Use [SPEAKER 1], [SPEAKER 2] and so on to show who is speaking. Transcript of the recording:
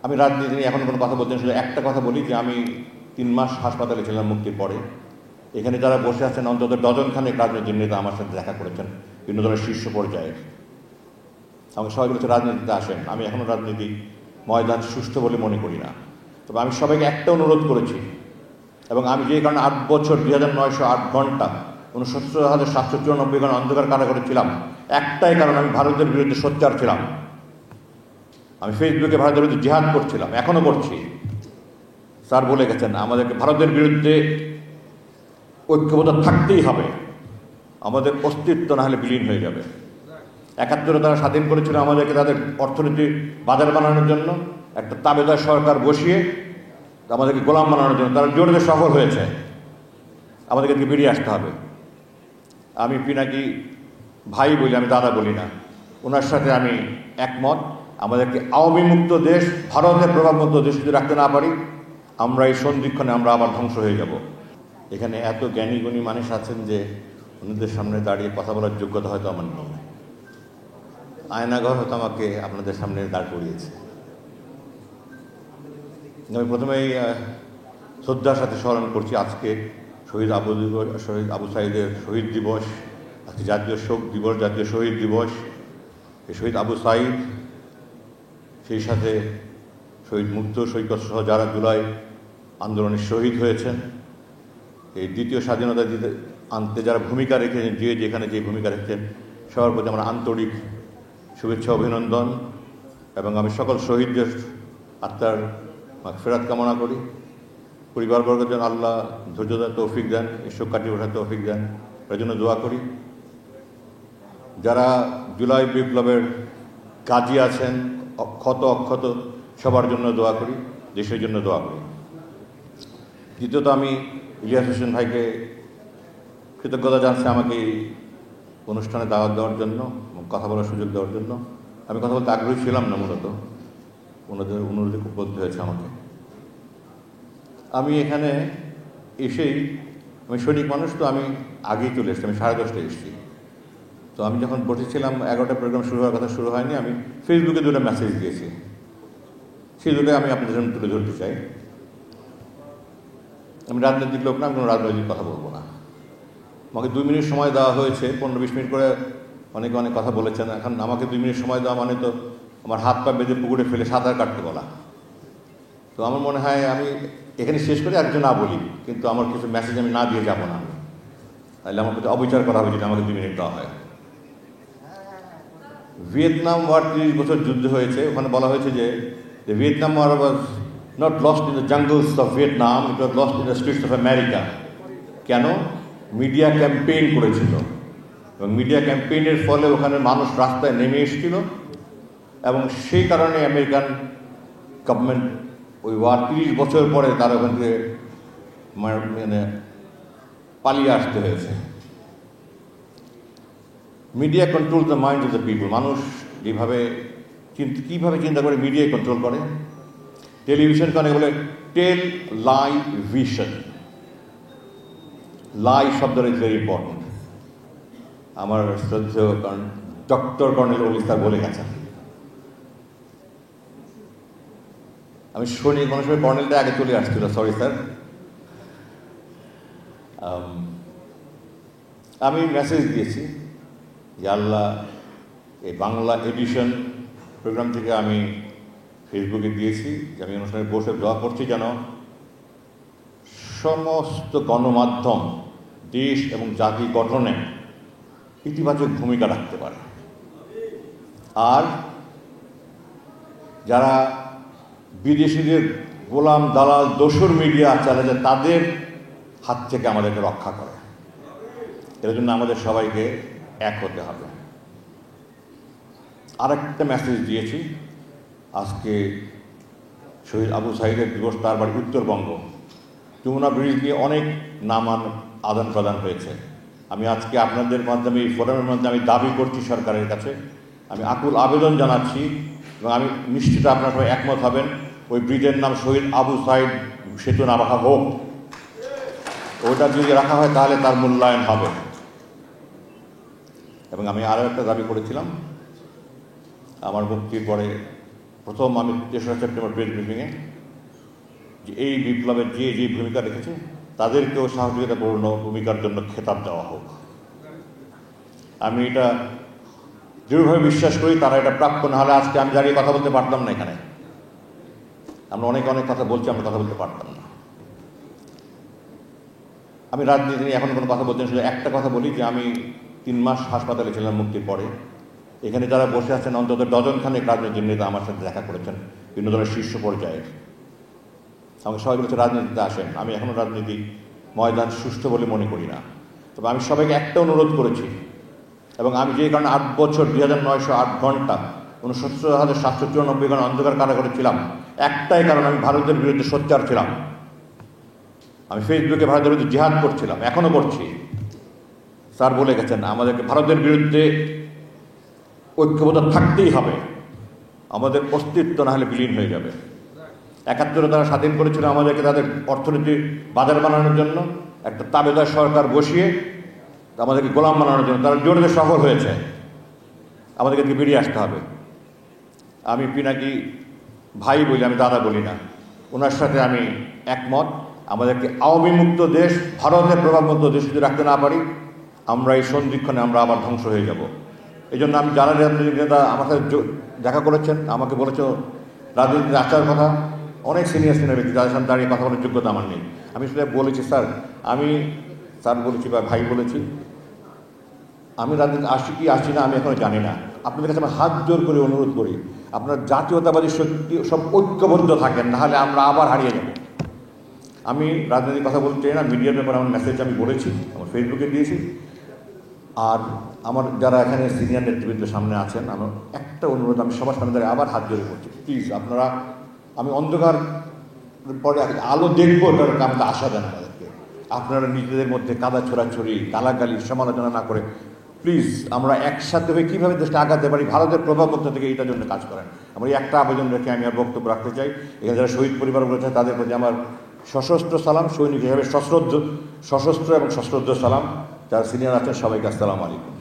[SPEAKER 1] আমি রাজনীতি নিয়ে এখন কোনো কথা বলতে শুধু একটা কথা বলি যে আমি 3 মাস হাসপাতালে ছিলাম মুক্তির পরে। এখানে যারা বসে আছেন অন্তত ডজনখানেক রাজনৈতিক নেতা আমার সাথে দেখা করেছেন বিভিন্ন ধরনের শীর্ষ পর্যায়ে। আমাকে সবাই বলেছে রাজনীতিতে আসেন। আমি এখনও রাজনীতি ময়দান সুষ্ঠু বলে মনে করি না। তবে আমি সবাইকে একটা অনুরোধ করেছি, এবং আমি যে কারণে 8 বছর 2908 ঘন্টা 69,794 ঘন্টা অন্ধকার কারাগারে ছিলাম, একটাই কারণ, আমি ভারতের বিরুদ্ধে সোচ্চার ছিলাম। আমি ফেসবুকে ভারতের বিরুদ্ধে জিহাদ করছিলাম, এখনও করছি। স্যার বলে গেছেন আমাদেরকে ভারতের বিরুদ্ধে ঐক্যবদ্ধ থাকতেই হবে, আমাদের অস্তিত্ব না হলে বিলীন হয়ে যাবে। 71 তারা স্বাধীন করেছিল আমাদেরকে তাদের অর্থনীতি বাজার বানানোর জন্য, একটা তাবেদার সরকার বসিয়ে আমাদেরকে গোলাম বানানোর জন্য। তারা জোরে সফল হয়েছে, আমাদেরকে বেরিয়ে আসতে হবে। আমি পিনাকি ভাই বলি, আমি দাদা বলি না, ওনার সাথে আমি একমত। আমাদেরকে আওয়ামী মুক্ত দেশ, ভারতের প্রভাবমুক্ত দেশ যদি রাখতে না পারি, আমরা এই সন্ধিক্ষণে আমরা আবার ধ্বংস হয়ে যাব। এখানে এত জ্ঞানী গুণী মানুষ আছেন যে ওনাদের সামনে দাঁড়িয়ে কথা বলার যোগ্যতা হয়তো আমার নেই। আয়নাঘর হয়তো আমাকে আপনাদের সামনে দাঁড় করিয়েছে। আমি প্রথমেই শ্রদ্ধার সাথে স্মরণ করছি আজকে শহীদ আবু সাঈদের শহীদ দিবস, আজকে জাতীয় শোক দিবস, জাতীয় শহীদ দিবস। এই শহীদ আবু সাঈদ, সেই সাথে শহীদ মুগ্ধ সৈকত সহ যারা জুলাই আন্দোলনে শহীদ হয়েছেন, এই দ্বিতীয় স্বাধীনতা দিতে আনতে যারা ভূমিকা রেখেছেন, যে যেখানে যে ভূমিকা রেখেছেন, সবার প্রতি আমার আন্তরিক শুভেচ্ছা অভিনন্দন। এবং আমি সকল শহীদদের আত্মার মাগফিরাত কামনা করি। পরিবারবর্গের জন্য আল্লাহ ধৈর্য দেন, তৌফিক দেন, এই শোক কাটিয়ে ওঠার তৌফিক দেন, এর জন্য দোয়া করি। যারা জুলাই বিপ্লবের কাজী আছেন, অক্ষত অক্ষত, সবার জন্য দোয়া করি, দেশের জন্য দোয়া করি। দ্বিতীয়ত আমি ইলিয়াস হোসেন ভাইকে কৃতজ্ঞতা জানাচ্ছি আমাকে এই অনুষ্ঠানে দাওয়াত দেওয়ার জন্য, কথা বলার সুযোগ দেওয়ার জন্য। আমি কথা বলতে আগ্রহী ছিলাম না, মূলত ওনাদের অনুরোধে খুব বলতে হয়েছে আমাকে। আমি এখানে এসেই, আমি সৈনিক মানুষ, তো আমি আগেই চলে এসেছি, আমি 10:30টায় এসেছি। তো আমি যখন বসেছিলাম, 11টা প্রোগ্রাম শুরু হওয়ার কথা শুরু হয়নি, আমি ফেসবুকে 2টা মেসেজ দিয়েছি, সেই 2টাই আমি আপনাদের সামনে তুলে ধরতে চাই। আমি রাজনৈতিক লোক না, আমি কোনো রাজনৈতিক কথা বলবো না। আমাকে 2 মিনিট সময় দেওয়া হয়েছে, 15-20 মিনিট করে অনেকে অনেক কথা বলেছেন। এখন আমাকে 2 মিনিট সময় দেওয়া মানে তো আমার হাত পা বেঁধে পুকুরে ফেলে সাঁতার কাটতে বলা। তো আমার মনে হয় আমি এখানে শেষ করে আর কিছু না বলি, কিন্তু আমার কিছু মেসেজ আমি না দিয়ে যাবো না, তাহলে আমার প্রতি অবিচার করা হবে যদি আমাকে 2 মিনিট দেওয়া হয়। ভিয়েতনাম ওয়ার 30 বছর যুদ্ধ হয়েছে, ওখানে বলা হয়েছে যে Vietnam war was not lost in the jungles of Vietnam, it was lost in the streets of America. কেন? মিডিয়া ক্যাম্পেইন করেছিল, এবং মিডিয়া ক্যাম্পেইনের ফলে ওখানে মানুষ রাস্তায় নেমে এসেছিল, এবং সেই কারণে আমেরিকান গভর্নমেন্ট ওই ওয়ার 30 বছর পরে তারা ওখান থেকে মানে পালিয়ে আসতে হয়েছে। Media control the mind of the people. মানুষ কীভাবে চিন্তা করে মিডিয়া কন্ট্রোল করে। টেলিভিশনকে অনেকে বলে টেল লাই ভিশন। লাই শব্দটা ইজ ভেরি ইম্পর্টেন্ট। আমার শ্রদ্ধেয় ডক্টর কর্নেল ওলি স্যার বলে গেছেন। আমি শুনি কোনো সময় কর্নেলটা আগে চলে আসছিল, সরি স্যার। আমি মেসেজ দিয়েছি যে আল্লাহ, এই বাংলা এডিশন প্রোগ্রাম থেকে আমি ফেসবুকে দিয়েছি যে আমি অনুষ্ঠানে বসে দোয়া করছি যেন সমস্ত গণমাধ্যম দেশ এবং জাতি গঠনে ইতিবাচক ভূমিকা রাখতে পারে, আর যারা বিদেশিদের গোলাম দালাল দোসর মিডিয়া চালাচ্ছে তাদের হাত থেকে আমাদেরকে রক্ষা করে। এর জন্য আমাদের সবাইকে এক হতে হবে। আরেকটা মেসেজ দিয়েছি, আজকে শহীদ আবু সাঈদের দিবস, তার বাড়ি উত্তরবঙ্গ। যমুনা ব্রিজ নিয়ে অনেক নাম আদান প্রদান হয়েছে। আমি আজকে আপনাদের মাধ্যমে, এই ফোরামের মাধ্যমে আমি দাবি করছি সরকারের কাছে, আমি আকুল আবেদন জানাচ্ছি, এবং আমি নিশ্চিত আপনারা সবাই একমত হবেন, ওই ব্রিজের নাম শহীদ আবু সাঈদ সেতু না রাখা হোক। ওটা যদি রাখা হয় তাহলে তার মূল্যায়ন হবে। এবং আমি আরও একটা দাবি করেছিলাম, আমার মুক্তির পরে প্রথম আমি ৩রা সেপ্টেম্বর প্রেস ব্রিফিংয়ে যে এই বিপ্লবের যে যে ভূমিকা রেখেছে তাদেরকেও সাহসিকতাপূর্ণ ভূমিকার জন্য খেতাব দেওয়া হোক। আমি এটা দৃঢ়ভাবে বিশ্বাস করি তারা এটা প্রাপ্য, না হলে আজকে আমি দাঁড়িয়ে কথা বলতে পারতাম না। এখানে আমরা অনেক অনেক কথা বলছি, আমরা কথা বলতে পারতাম না। আমি রাজনীতি নিয়ে এখন কোনো কথা বলতে শুধু একটা কথা বলি যে আমি 3 মাস হাসপাতালে ছিলাম মুক্তির পরে। এখানে যারা বসে আছেন অন্তত ডজনখানেক রাজনীতির নেতা আমার সাথে দেখা করেছেন, বিভিন্ন দলের শীর্ষ পর্যায়ের। আমাকে সবাই বলেছে রাজনীতিতে আসেন। আমি এখনও রাজনীতি ময়দান সুষ্ঠু বলে মনে করি না। তবে আমি সবাইকে একটা অনুরোধ করেছি, এবং আমি যে কারণে 8 বছর 2908 ঘন্টা 69,794 ঘন্টা অন্ধকার কারাগারে ছিলাম, একটাই কারণ, আমি ভারতের বিরুদ্ধে সোচ্চার ছিলাম। আমি ফেসবুকে ভারতের বিরুদ্ধে জিহাদ করছিলাম, এখনও করছি। স্যার বলে গেছেন আমাদেরকে ভারতের বিরুদ্ধে ঐক্যবদ্ধ থাকতেই হবে, আমাদের অস্তিত্ব না হলে বিলীন হয়ে যাবে। 71-এ তারা স্বাধীন করেছিল আমাদেরকে তাদের অর্থনীতির বাজার বানানোর জন্য, একটা তাবেদার সরকার বসিয়ে আমাদেরকে গোলাম বানানোর জন্য। তারা জোরে সফল হয়েছে, আমাদেরকে বেরিয়ে আসতে হবে। আমি পিনাকি ভাই বলি, আমি দাদা বলি না, ওনার সাথে আমি একমত। আমাদেরকে আওয়ামী মুক্ত দেশ, ভারতের প্রভাবমুক্ত দেশ যদি রাখতে না পারি, আমরা এই সন্ধিক্ষণে আমরা আবার ধ্বংস হয়ে যাব। এই জন্য আমি যারা রাজনৈতিক নেতা আমার সাথে দেখা করেছেন, আমাকে বলেছ রাজনীতিতে আসার কথা, অনেক সিনিয়র ব্যক্তি যাদের সাথে দাঁড়িয়ে কথা বলার যোগ্যতা আমার নেই। আমি শুধু বলেছি স্যার বলেছি বা ভাই বলেছি, আমি রাজনীতি আসি কি আসি না আমি এখনো জানি না। আপনাদের কাছে আমি হাত জোর করে অনুরোধ করি, আপনার জাতীয়তাবাদী শক্তি সব ঐক্যবদ্ধ থাকেন, নাহলে আমরা আবার হারিয়ে যাব। আমি রাজনীতির কথা বলতে চাই না, মিডিয়ার ব্যাপারে আমার মেসেজ আমি বলেছি, আমার ফেসবুকে দিয়েছি। আর আমার যারা এখানে সিনিয়র নেতৃবৃন্দের সামনে আছেন, আমার একটা অনুরোধ, আমি সবার সামনে দাঁড়িয়ে আবার হাত জোরে করছি, প্লিজ আপনারা, আমি অন্ধকার পরে আলো দেখবো, এটার আমাদের আশা দেন আমাদেরকে। আপনারা নিজেদের মধ্যে কাদা ছোড়াছড়ি, গালাগালি, সমালোচনা না করে প্লিজ আমরা একসাথে হয়ে কীভাবে দেশটা আগাতে পারি, ভারতের প্রভাবমুক্ত থেকে এইটার জন্য কাজ করেন। আমার এই একটা আবেদন রেখে আমি আর বক্তব্য রাখতে চাই। এখানে যারা শহীদ পরিবার রয়েছে তাদের প্রতি আমার সশস্ত্র সালাম, সৈনিক হিসাবে সশস্ত্র এবং সশ্রদ্ধ সালাম। যারা সিনিয়র আছেন সবাইকে আসসালামু আলাইকুম।